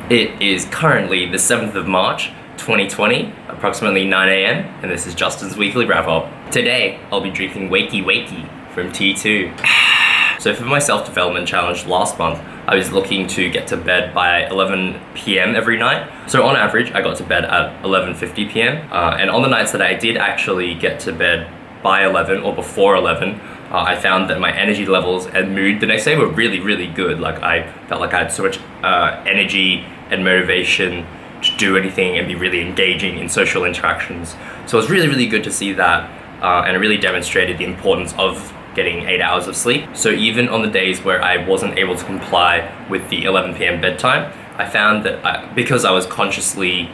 It is currently the 7th of March, 2020, approximately 9 a.m, and this is Justin's Weekly Wrap-Up. Today, I'll be drinking Wakey Wakey from T2. So for my self-development challenge last month, I was looking to get to bed by 11 p.m. every night. So on average, I got to bed at 11:50 p.m. And on the nights that I did actually get to bed by 11 or before 11, I found that my energy levels and mood the next day were really, really good. Like I felt like I had so much energy and motivation to do anything and be really engaging in social interactions. So it was really, really good to see that, and it really demonstrated the importance of getting 8 hours of sleep. So even on the days where I wasn't able to comply with the 11 p.m. bedtime, I found that because I was consciously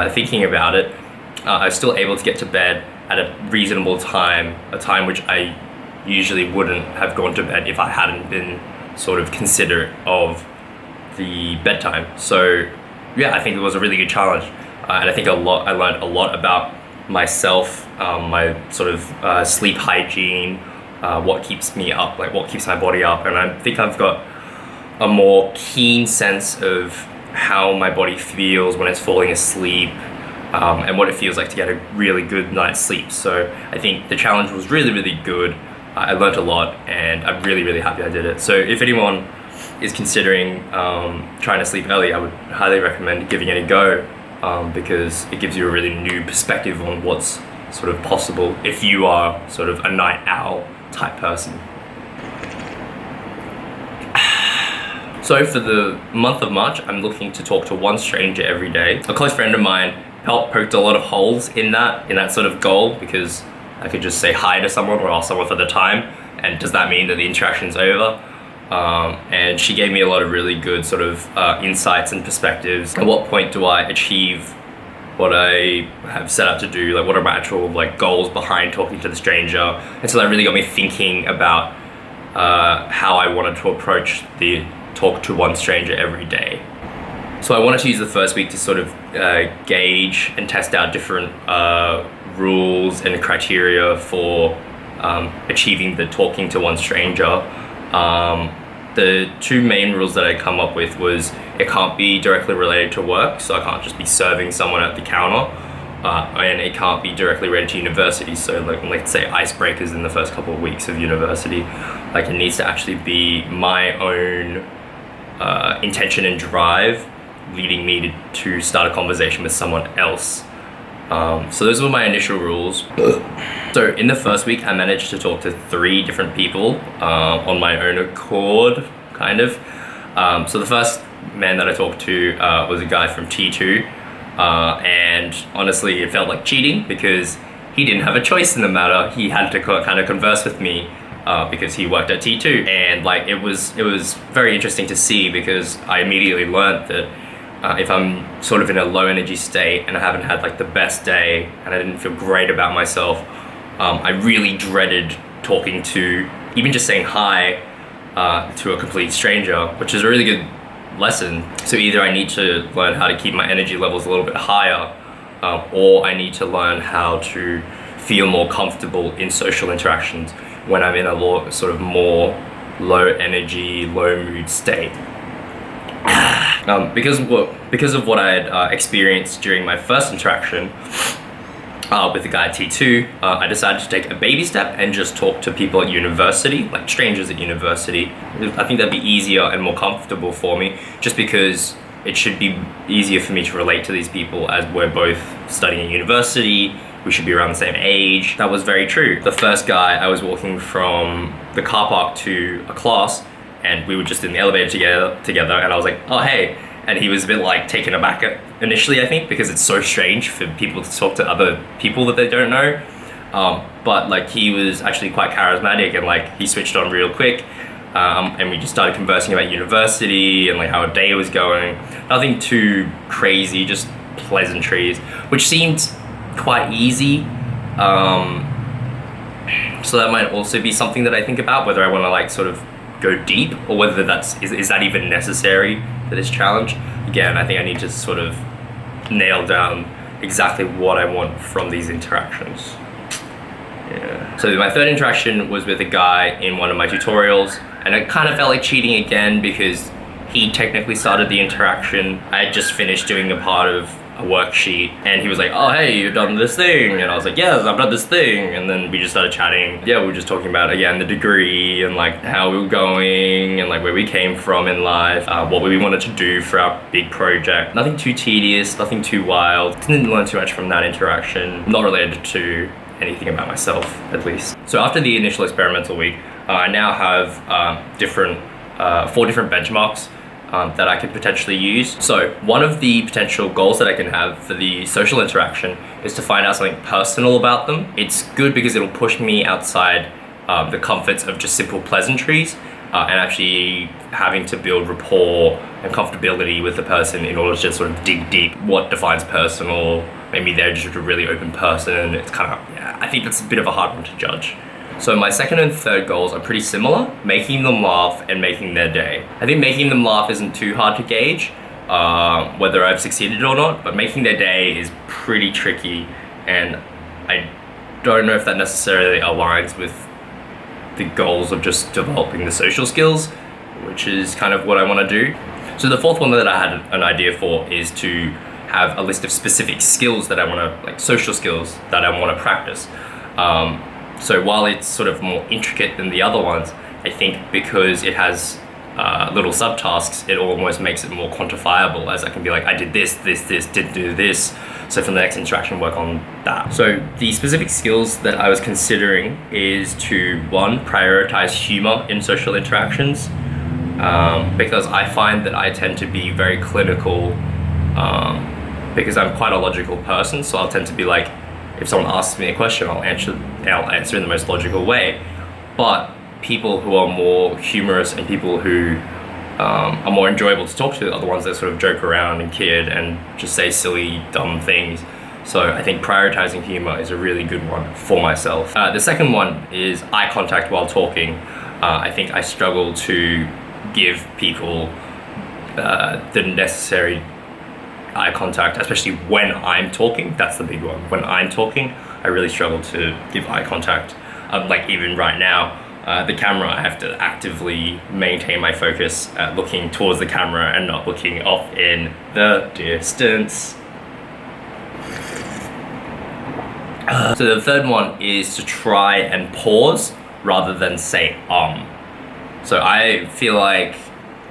thinking about it, I was still able to get to bed at a reasonable time, a time which I usually wouldn't have gone to bed if I hadn't been sort of considerate of the bedtime. So yeah, I think it was a really good challenge, and I think I learned a lot about myself, my sort of sleep hygiene, what keeps me up, like what keeps my body up, and I think I've got a more keen sense of how my body feels when it's falling asleep, and what it feels like to get a really good night's sleep. So I think the challenge was really, really good. I learned a lot, and I'm really, really happy I did it. So if anyone is considering trying to sleep early, I would highly recommend giving it a go, because it gives you a really new perspective on what's sort of possible if you are sort of a night owl type person. So for the month of March, I'm looking to talk to one stranger every day. A close friend of mine poked a lot of holes in that sort of goal, because I could just say hi to someone or ask someone for the time, and does that mean that the interaction's over? And she gave me a lot of really good sort of insights and perspectives. At what point do I achieve what I have set out to do? Like, what are my actual like goals behind talking to the stranger? And so that really got me thinking about how I wanted to approach the talk to one stranger every day. So I wanted to use the first week to sort of gauge and test out different rules and criteria for achieving the talking to one stranger. The two main rules that I come up with was it can't be directly related to work, so I can't just be serving someone at the counter, and it can't be directly related to university, so like let's say icebreakers in the first couple of weeks of university. Like it needs to actually be my own intention and drive leading me to start a conversation with someone else. So those were my initial rules. So in the first week, I managed to talk to 3 different people on my own accord, kind of. So the first man that I talked to was a guy from T2, and honestly, it felt like cheating because he didn't have a choice in the matter. He had to kind of converse with me because he worked at T2, and like it was very interesting to see, because I immediately learned that if I'm sort of in a low energy state and I haven't had like the best day and I didn't feel great about myself, I really dreaded talking to, even just saying hi to a complete stranger, which is a really good lesson. So either I need to learn how to keep my energy levels a little bit higher, or I need to learn how to feel more comfortable in social interactions when I'm in a sort of more low energy, low mood state. Because of what I had experienced during my first interaction with the guy at T2, I decided to take a baby step and just talk to people at university, like strangers at university. I think that'd be easier and more comfortable for me, just because it should be easier for me to relate to these people, as we're both studying at university, we should be around the same age. That was very true. The first guy, I was walking from the car park to a class, and we were just in the elevator together, and I was like, oh hey, and he was a bit like taken aback initially, I think, because it's so strange for people to talk to other people that they don't know, but like he was actually quite charismatic, and like he switched on real quick, and we just started conversing about university and like how our day was going. Nothing too crazy, just pleasantries, which seemed quite easy. So that might also be something that I think about, whether I want to like sort of go deep, or whether is that even necessary for this challenge. Again, I think I need to sort of nail down exactly what I want from these interactions. Yeah. So my third interaction was with a guy in one of my tutorials, and it kind of felt like cheating again, because he technically started the interaction. I had just finished doing a part of a worksheet and he was like, oh hey, you've done this thing, and I was like, yes, I've done this thing, and then we just started chatting. Yeah, we were just talking about, again, the degree and like how we were going and like where we came from in life, what we wanted to do for our big project. Nothing too tedious, nothing too wild. Didn't learn too much from that interaction, not related to anything about myself, at least. So after the initial experimental week, I now have 4 different benchmarks that I could potentially use. So one of the potential goals that I can have for the social interaction is to find out something personal about them. It's good because it'll push me outside the comforts of just simple pleasantries and actually having to build rapport and comfortability with the person in order to just sort of dig deep. What defines personal? Maybe they're just a really open person. It's kind of, yeah, I think that's a bit of a hard one to judge. So my second and third goals are pretty similar, making them laugh and making their day. I think making them laugh isn't too hard to gauge, whether I've succeeded or not, but making their day is pretty tricky, and I don't know if that necessarily aligns with the goals of just developing the social skills, which is kind of what I want to do. So the fourth one that I had an idea for is to have a list of specific skills that I want to, like social skills that I want to practice. So while it's sort of more intricate than the other ones, I think because it has little subtasks, it almost makes it more quantifiable, as I can be like, I did this, didn't do this. So for the next interaction, work on that. So the specific skills that I was considering is to, one, prioritize humor in social interactions, because I find that I tend to be very clinical, because I'm quite a logical person. So I'll tend to be like, if someone asks me a question, I'll answer in the most logical way. But people who are more humorous and people who are more enjoyable to talk to are the ones that sort of joke around and kid and just say silly, dumb things. So I think prioritizing humor is a really good one for myself. The second one is eye contact while talking. I think I struggle to give people the necessary eye contact, especially when I'm talking. That's the big one. When I'm talking, I really struggle to give eye contact. Like even right now, the camera, I have to actively maintain my focus looking towards the camera and not looking off in the distance. So the third one is to try and pause rather than say So I feel like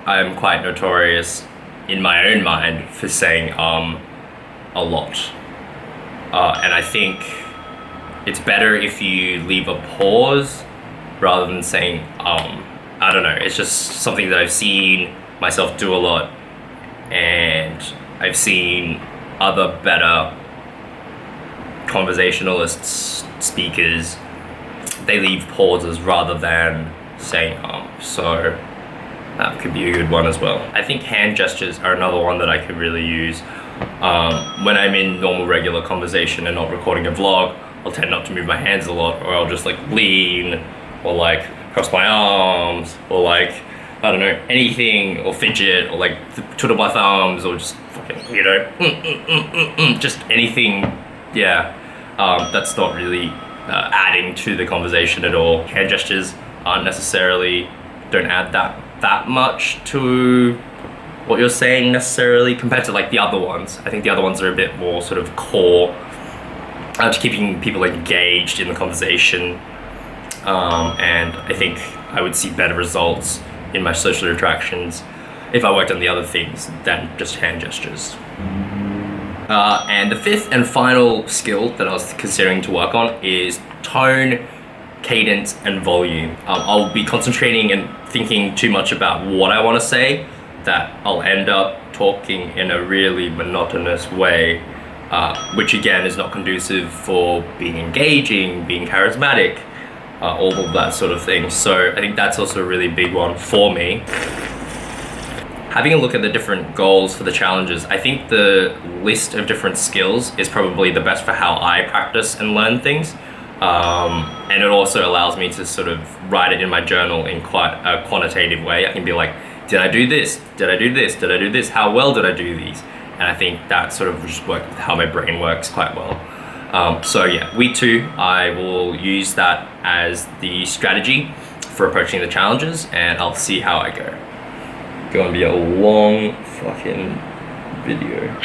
I'm quite notorious in my own mind for saying a lot. And I think it's better if you leave a pause rather than saying I don't know, it's just something that I've seen myself do a lot, and I've seen other better conversationalists, speakers, they leave pauses rather than saying so that could be a good one as well. I think hand gestures are another one that I could really use. When I'm in normal regular conversation and not recording a vlog, I'll tend not to move my hands a lot, or I'll just like lean, or like cross my arms, or like, I don't know, anything, or fidget, or like twiddle my thumbs, or just fucking, you know, just anything, yeah, that's not really adding to the conversation at all. Hand gestures aren't necessarily, don't add that much to what you're saying necessarily compared to like the other ones. I think the other ones are a bit more sort of core to keeping people engaged in the conversation, and I think I would see better results in my social interactions if I worked on the other things than just hand gestures. And the fifth and final skill that I was considering to work on is tone, cadence, and volume. I'll be concentrating and thinking too much about what I want to say that I'll end up talking in a really monotonous way, which again is not conducive for being engaging, being charismatic, all of that sort of thing. So I think that's also a really big one for me. Having a look at the different goals for the challenges, I think the list of different skills is probably the best for how I practice and learn things. And it also allows me to sort of write it in my journal in quite a quantitative way. I can be like, did I do this? Did I do this? Did I do this? How well did I do these? And I think that sort of just works with how my brain works quite well. So yeah, week 2, I will use that as the strategy for approaching the challenges, and I'll see how I go. going to be a long fucking video.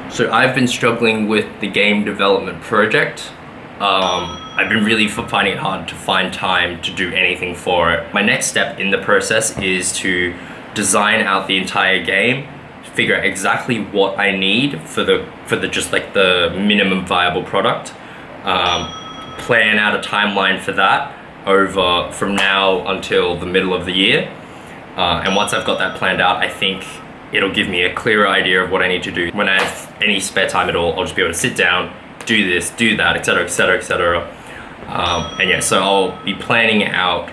So I've been struggling with the game development project. I've been really finding it hard to find time to do anything for it. My next step in the process is to design out the entire game, figure out exactly what I need for the just like the minimum viable product, plan out a timeline for that over from now until the middle of the year. And once I've got that planned out, I think it'll give me a clearer idea of what I need to do. When I have any spare time at all, I'll just be able to sit down, do this, do that, etc, etc, etc. And yeah, so I'll be planning out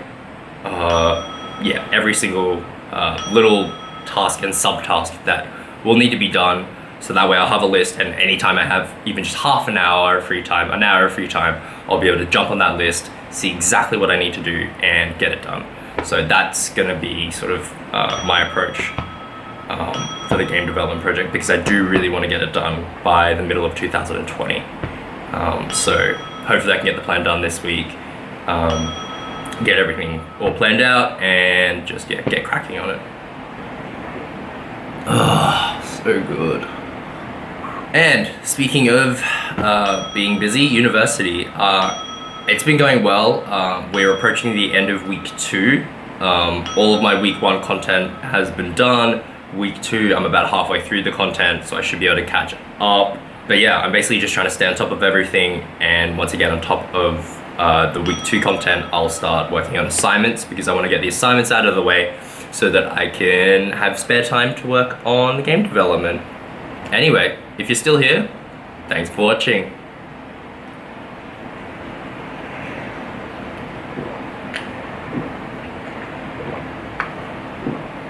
yeah, every single little task and subtask that will need to be done, so that way I'll have a list, and anytime I have even just half an hour of free time, an hour of free time, I'll be able to jump on that list, see exactly what I need to do, and get it done. So that's gonna be sort of my approach for the game development project, because I do really want to get it done by the middle of 2020. So hopefully I can get the plan done this week, get everything all planned out, and just get cracking on it. Ah, so good. And speaking of being busy, university, it's been going well. We're approaching the end of week 2. All of my week 1 content has been done. Week 2, I'm about halfway through the content, so I should be able to catch up. But yeah, I'm basically just trying to stay on top of everything, and once again on top of the week 2 content, I'll start working on assignments, because I want to get the assignments out of the way so that I can have spare time to work on the game development. Anyway, if you're still here, thanks for watching.